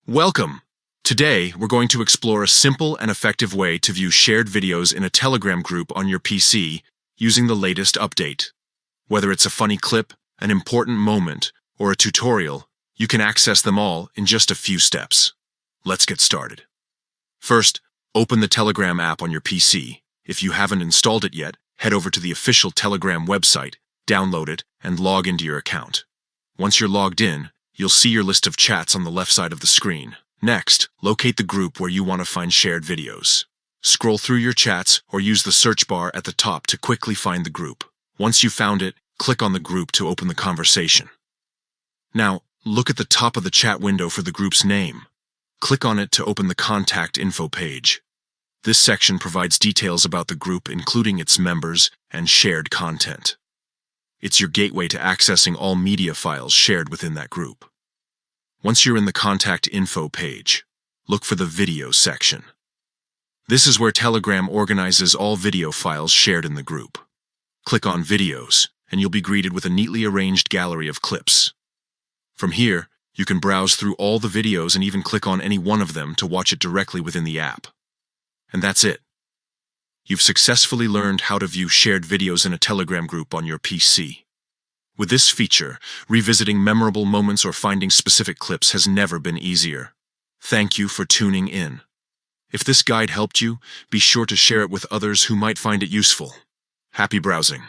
Welcome! Today, we're going to explore a simple and effective way to view shared videos in a Telegram group on your PC using the latest update. Whether it's a funny clip, an important moment, or a tutorial, you can access them all in just a few steps. Let's get started. First, open the Telegram app on your PC. If you haven't installed it yet, head over to the official Telegram website, download it, and log into your account. Once you're logged in, you'll see your list of chats on the left side of the screen. Next, locate the group where you want to find shared videos. Scroll through your chats or use the search bar at the top to quickly find the group. Once you've found it, click on the group to open the conversation. Now, look at the top of the chat window for the group's name. Click on it to open the contact info page. This section provides details about the group, including its members and shared content. It's your gateway to accessing all media files shared within that group. Once you're in the contact info page, look for the video section. This is where Telegram organizes all video files shared in the group. Click on Videos, and you'll be greeted with a neatly arranged gallery of clips. From here, you can browse through all the videos and even click on any one of them to watch it directly within the app. And that's it. You've successfully learned how to view shared videos in a Telegram group on your PC. With this feature, revisiting memorable moments or finding specific clips has never been easier. Thank you for tuning in. If this guide helped you, be sure to share it with others who might find it useful. Happy browsing!